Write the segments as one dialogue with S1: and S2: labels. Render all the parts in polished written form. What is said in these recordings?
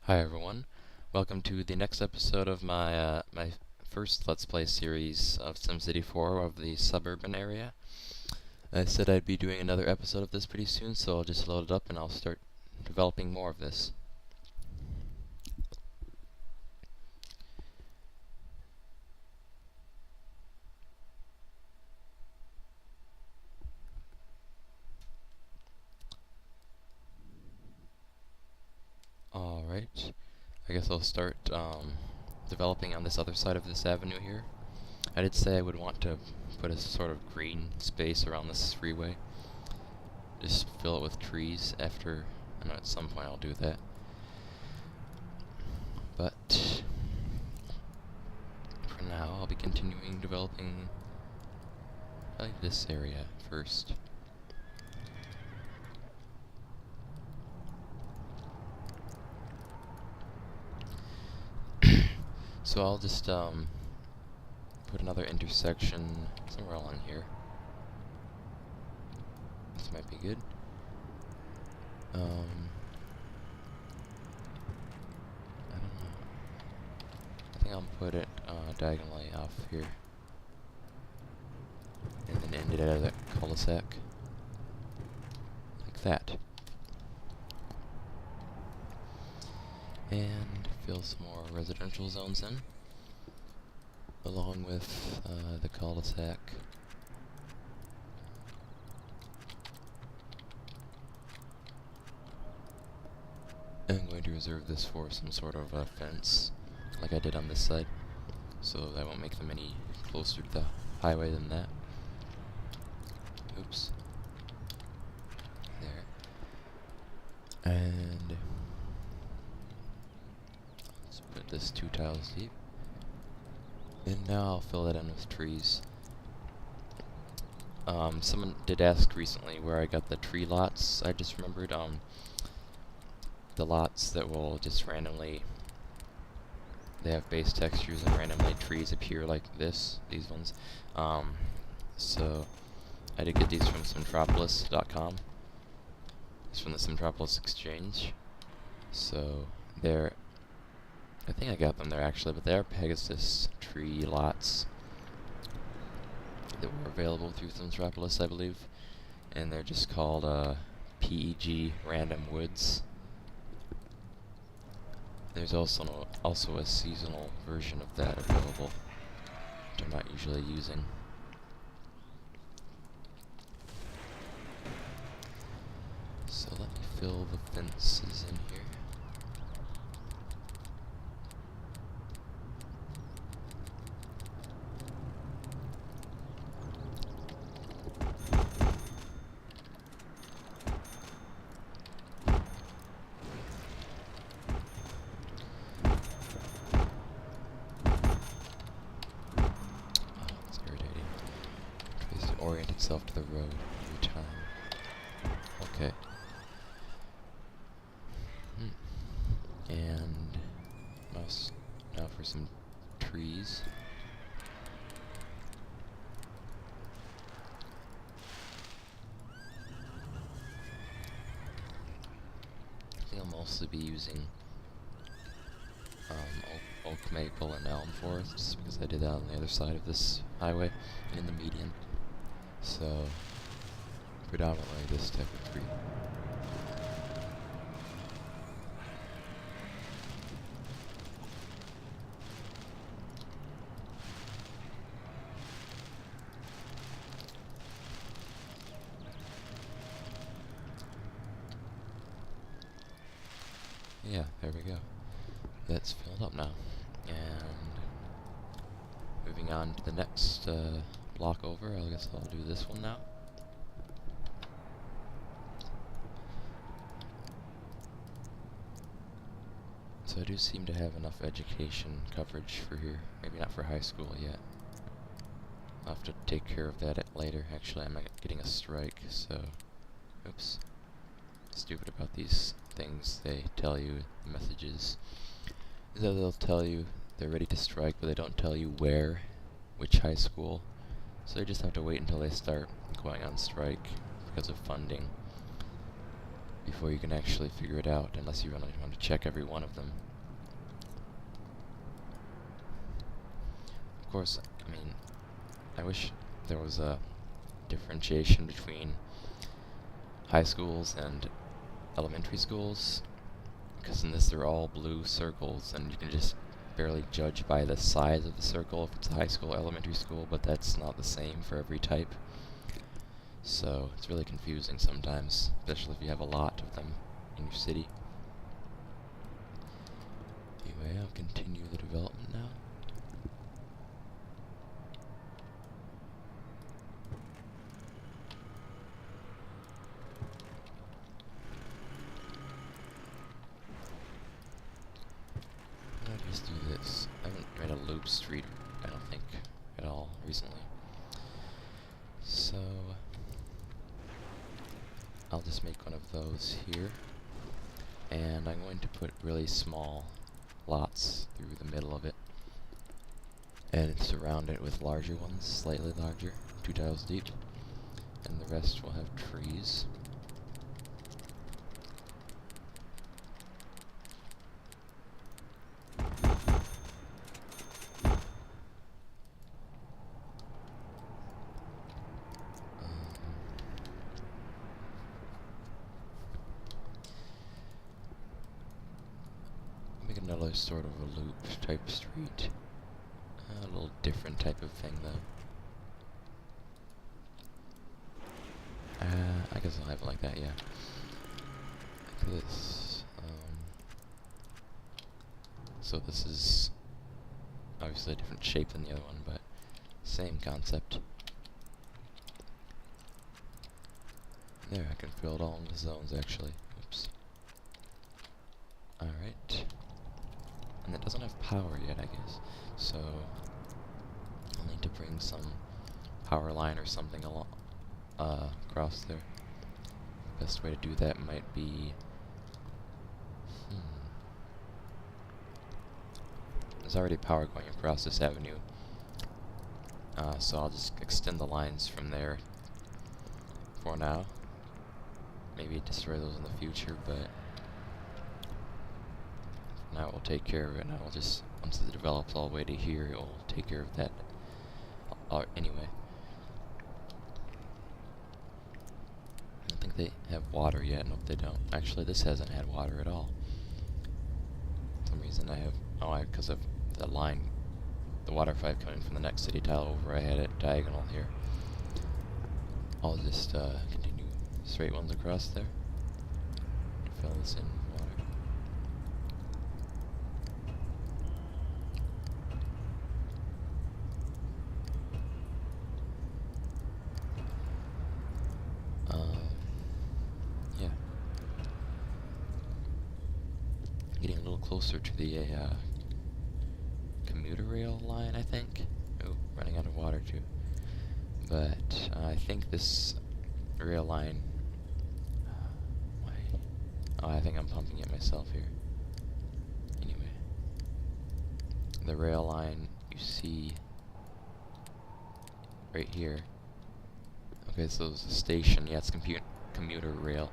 S1: Hi everyone, welcome to the next episode of my first Let's Play series of SimCity 4 of the suburban area. I said I'd be doing another episode of this pretty soon, so I'll just load it up and I'll start developing more of this. Alright, I guess I'll start developing on this other side of this avenue here. I did say I would want to put a sort of green space around this freeway. Just fill it with trees after, I know at some point I'll do that. But for now I'll be continuing developing probably this area first. So I'll just put another intersection somewhere along here. This might be good. I don't know. I think I'll put it diagonally off here, and then end it at a cul-de-sac, like that. And fill some more residential zones in, along with the cul-de-sac. I'm going to reserve this for some sort of fence, like I did on this side, so I won't make them any closer to the highway than that. Oops. There. And let's put this 2 tiles deep. And now I'll fill that in with trees. Someone did ask recently where I got the tree lots. I just remembered, the lots that will just randomly, they have base textures and randomly trees appear like this, these ones. So I did get these from simtropolis.com. It's from the Simtropolis Exchange. So they're, I think I got them there actually, but they are Pegasus tree lots that were available through Simtropolis, I believe. And they're just called PEG Random Woods. There's also a seasonal version of that available, which I'm not usually using. So let me fill the fences in here. Orient itself to the road every time. Okay. And now for some trees. I think I'll mostly be using oak, maple, and elm forests because I did that on the other side of this highway in the median. So, predominantly this type of tree. Yeah, there we go. That's filled up now. And moving on to the next block over, I guess I'll do this one now. So I do seem to have enough education coverage for here. Maybe not for high school yet. I'll have to take care of that later. Actually, I'm not getting a strike, so... Oops. Stupid about these things. They tell you messages. So they'll tell you they're ready to strike, but they don't tell you where, which high school. So you just have to wait until they start going on strike because of funding. before you can actually figure it out, unless you really want to check every one of them. Of course, I mean, I wish there was a differentiation between high schools and elementary schools, because in this they're all blue circles, and you can just barely judge by the size of the circle if it's a high school or elementary school, but that's not the same for every type. So it's really confusing sometimes, especially if you have a lot of them in your city. Anyway, I'll continue the development now. I'll just do this. I haven't made a loop street, I don't think, at all recently. So I'll just make one of those here, and I'm going to put really small lots through the middle of it, and surround it with larger ones, slightly larger, 2 tiles deep, and the rest will have trees. Another sort of a loop type street. A little different type of thing though. I guess I'll have it like that, yeah. Like this. So this is obviously a different shape than the other one, but same concept. There, I can build all the zones actually. Oops. Alright. And it doesn't have power yet, I guess. So I'll need to bring some power line or something along across there. Best way to do that might be there's already power going across this avenue. So I'll just extend the lines from there for now. Maybe destroy those in the future, but now we'll take care of it, and I'll just, once it develops all the way to here, it will take care of that anyway. I don't think they have water yet. Nope, they don't. Actually, this hasn't had water at all. For some reason I have, because of the line, the water pipe coming from the next city tile over, I had it diagonal here. I'll just continue straight ones across there to fill this in with water. Yeah. Getting a little closer to the commuter rail line, I think. Oh, running out of water too. But I think this rail line... why? Oh, I think I'm pumping it myself here. Anyway. The rail line you see right here. Okay, so there's a station. Yeah, it's commuter rail.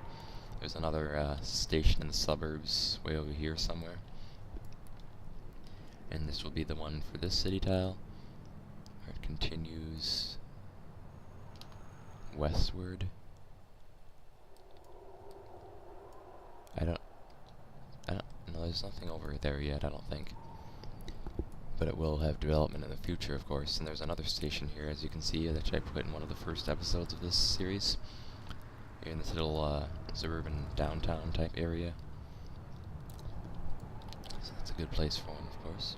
S1: There's another station in the suburbs way over here somewhere. And this will be the one for this city tile. Where it continues westward. I don't know, there's nothing over there yet, I don't think. But it will have development in the future, of course. And there's another station here, as you can see, that I put in one of the first episodes of this series. Here in this little suburban downtown type area. So that's a good place for one, of course.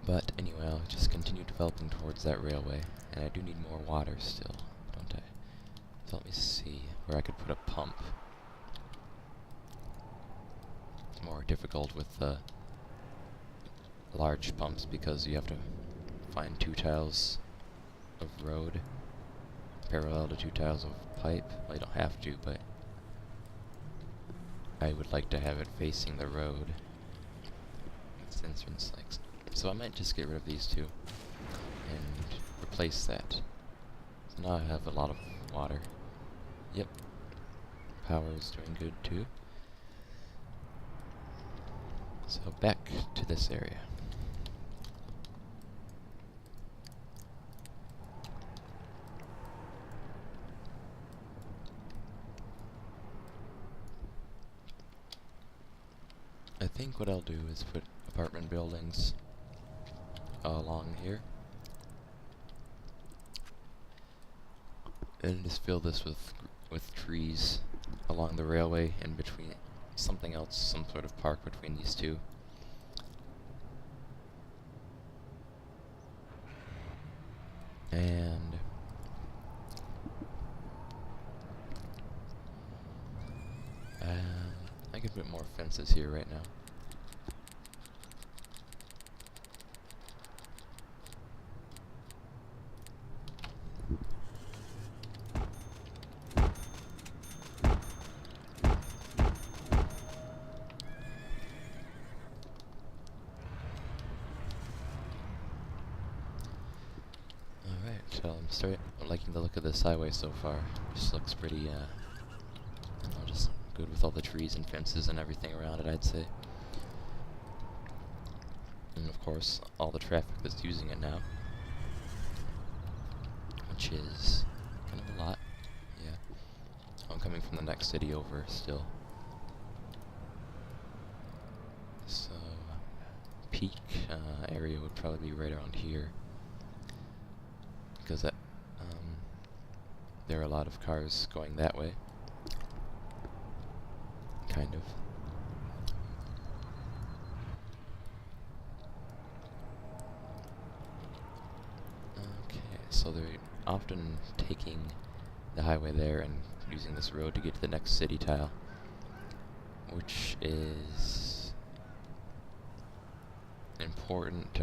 S1: But anyway, I'll just continue developing towards that railway. And I do need more water still, don't I? So let me see where I could put a pump. It's more difficult with the large pumps because you have to find 2 tiles of road parallel to 2 tiles of pipe. Well, you don't have to, but I would like to have it facing the road. It's entrance like so I might just get rid of these 2 and replace that. So now I have a lot of water. Yep. Power is doing good too. So back to this area. I think what I'll do is put apartment buildings along here. And just fill this with trees along the railway and between something else, some sort of park between these two. And I could put more fences here right now. I'm liking the look of this highway so far. Just looks pretty, just good with all the trees and fences and everything around it, I'd say. And of course, all the traffic that's using it now. Which is kind of a lot, yeah. I'm coming from the next city over still. So, peak area would probably be right around here. Because there are a lot of cars going that way. Kind of. Okay, so they're often taking the highway there and using this road to get to the next city tile, which is an important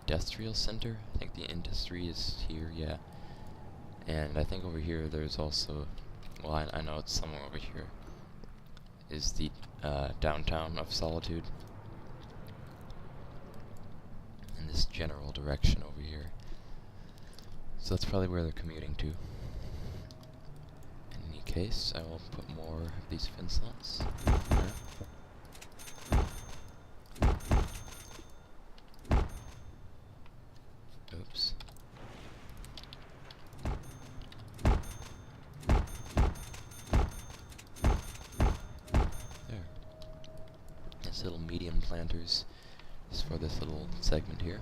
S1: industrial center. I think the industry is here, yeah. And I think over here there's also, well, I know it's somewhere over here, is the downtown of Solitude. In this general direction over here. So that's probably where they're commuting to. In any case, I will put more of these fence lots. Oops. There. Nice little medium planters just for this little segment here.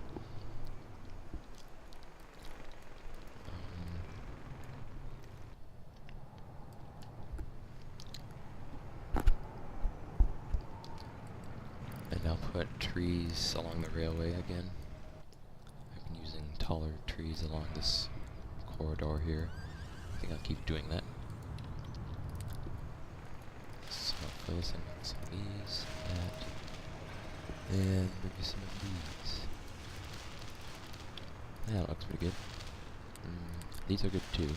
S1: And I'll put trees along the railway again. I've been using taller trees along this corridor here. I think I'll keep doing that. So I'll fill this in with some of these, that, and maybe some of these. Yeah, that looks pretty good. These are good too.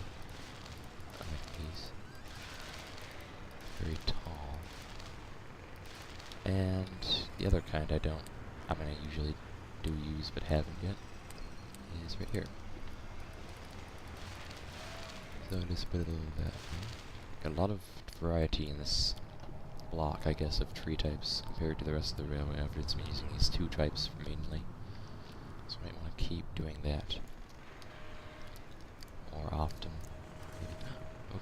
S1: I like these. Very tall. And the other kind I usually do use but haven't yet, is right here. So just put a little of that. Got a lot of variety in this block, I guess, of tree types compared to the rest of the railway after it's been using these two types mainly. So I might want to keep doing that more often. Oh.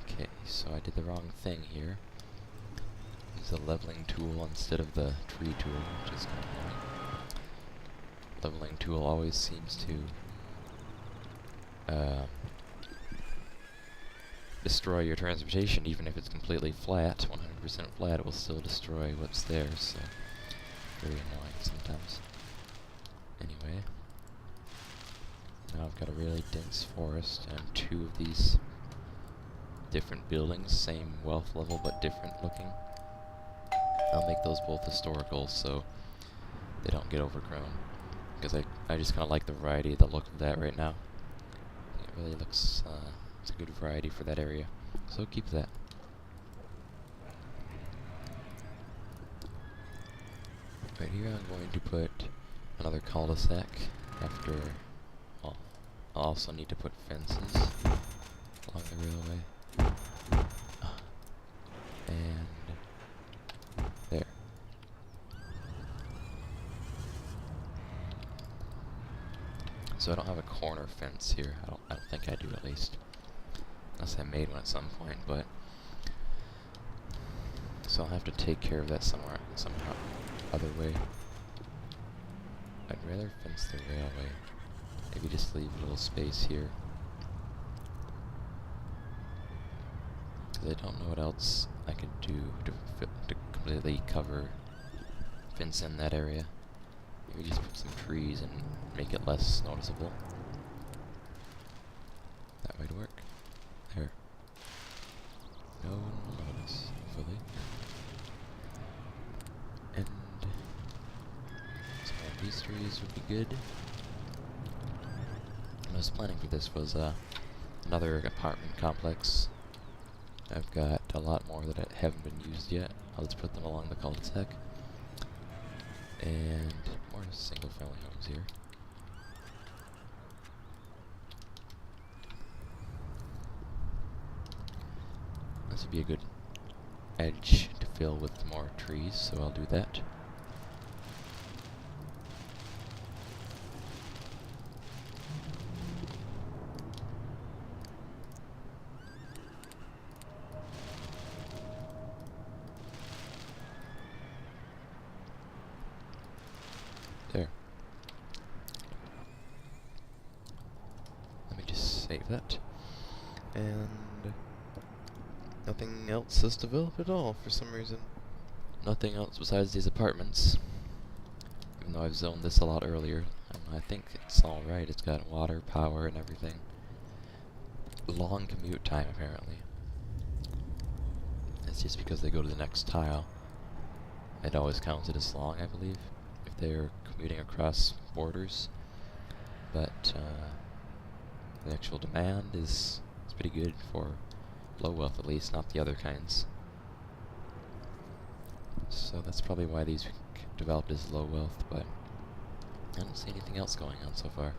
S1: Okay, so I did the wrong thing here. Use the leveling tool instead of the tree tool, which is kind of annoying. Leveling tool always seems to destroy your transportation, even if it's completely flat, 100% flat, it will still destroy what's there, so very annoying sometimes. Anyway, now I've got a really dense forest and two of these different buildings, same wealth level but different looking. I'll make those both historical so they don't get overgrown, because I just kind of like the variety, the look of that right now. It really looks, it's a good variety for that area, so keep that. Right here I'm going to put another cul-de-sac after, well, I'll also need to put fences. along the railway. And there. So I don't have a corner fence here. I don't think I do, at least. Unless I made one at some point, but so I'll have to take care of that somehow other way. I'd rather fence the railway. Maybe just leave a little space here. Because I don't know what else I could do to completely fence in that area. Maybe just put some trees and make it less noticeable. That might work. There. No one will notice, hopefully. And some more of these trees would be good. What I was planning for this was another apartment complex. I've got a lot more that haven't been used yet. I'll just put them along the cul-de-sac. And more single-family homes here. This would be a good edge to fill with more trees, so I'll do that. There. Let me just save that. And nothing else has developed at all for some reason. Nothing else besides these apartments. Even though I've zoned this a lot earlier. I think it's alright. It's got water, power, and everything. Long commute time, apparently. It's just because they go to the next tile. It always counts it as long, I believe, if they're commuting across borders. But the actual demand is pretty good for low wealth, at least, not the other kinds. So that's probably why these developed as low wealth, but I don't see anything else going on so far.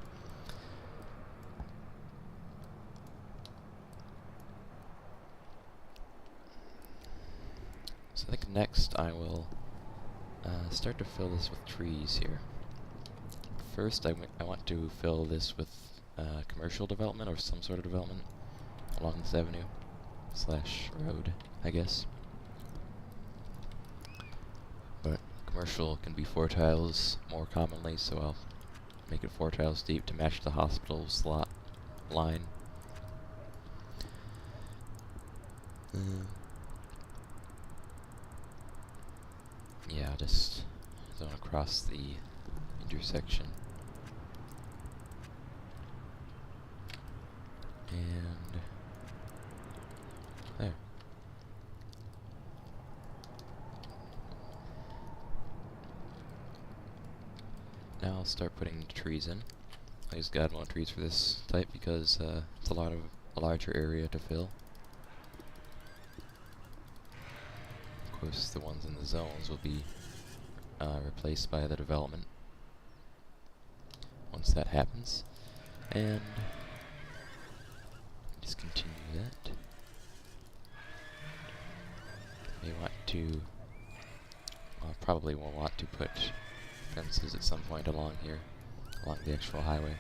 S1: So I think next I will start to fill this with trees here. First, I want to fill this with commercial development or some sort of development along this avenue slash road, I guess. But commercial can be 4 tiles more commonly, so I'll make it 4 tiles deep to match the hospital's lot line. Yeah, just zone across the intersection. And there. Now I'll start putting the trees in. I just got more trees for this type because it's a larger area to fill. Of course, the ones in the zones will be replaced by the development once that happens. And just continue that. May want to, well, probably will want to put fences at some point along here, along the actual highway.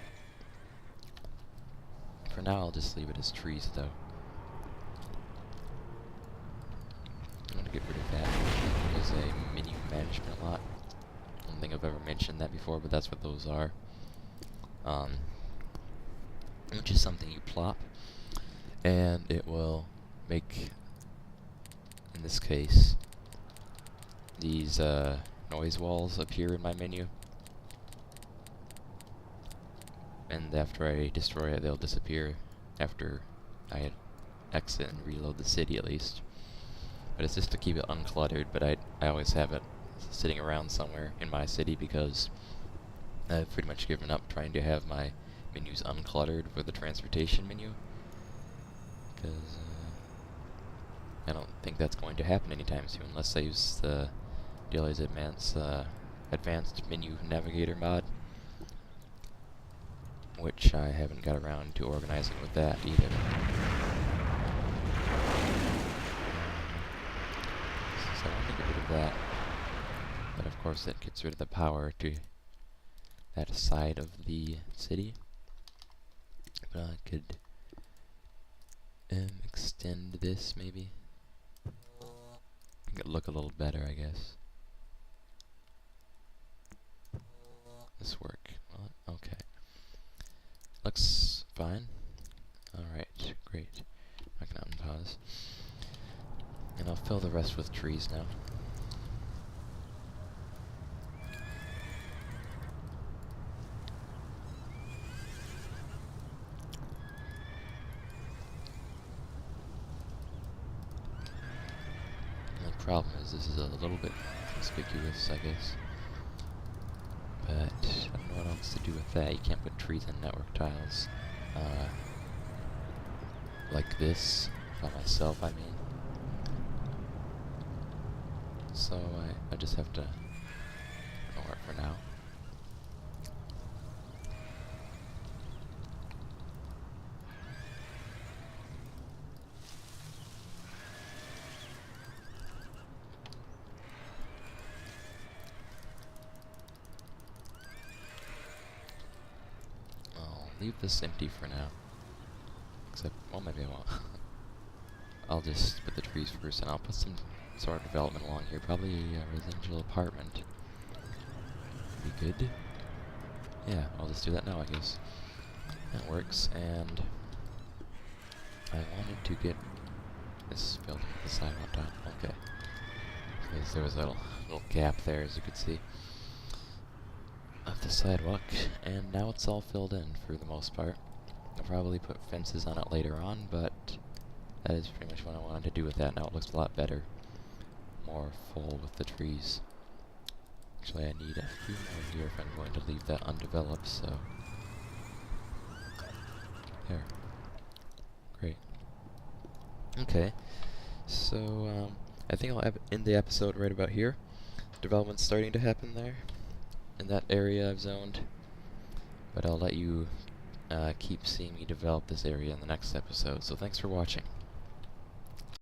S1: For now, I'll just leave it as trees, though. I'm going to get rid of that. It is a menu management lot. I don't think I've ever mentioned that before, but that's what those are. Which is something you plop, and it will make, in this case, these noise walls appear in my menu. And after I destroy it, they'll disappear after I exit and reload the city, at least. But it's just to keep it uncluttered, but I always have it sitting around somewhere in my city because I've pretty much given up trying to have my menus uncluttered for the transportation menu. Because I don't think that's going to happen anytime soon unless I use the DLA's advanced menu navigator mod, which I haven't got around to organizing with that either. that. But of course it gets rid of the power to that side of the city. But I could extend this maybe. Make it look a little better, I guess. This work? Well, okay. Looks fine. Alright, great. I can unpause. And I'll fill the rest with trees now. The problem is this is a little bit conspicuous, I guess. But I don't know what else to do with that. You can't put trees in network tiles. Like this, by myself, I mean. So I just have to ignore it for now. I'll leave this empty for now. Except, well, maybe I won't. I'll just put the trees first, and I'll put some sort of development along here. Probably a residential apartment. Be good. Yeah, I'll just do that now, I guess. That works, and I wanted to get this filled with the sidewalk tile. Okay. Because there was a little gap there, as you could see, of the sidewalk, and now it's all filled in for the most part. I'll probably put fences on it later on, but that is pretty much what I wanted to do with that. Now it looks a lot better. More full with the trees. Actually, I need a few more here if I'm going to leave that undeveloped, so... There. Great. Okay. So, I think I'll end the episode right about here. Development's starting to happen there, in that area I've zoned. But I'll let you keep seeing me develop this area in the next episode, so thanks for watching.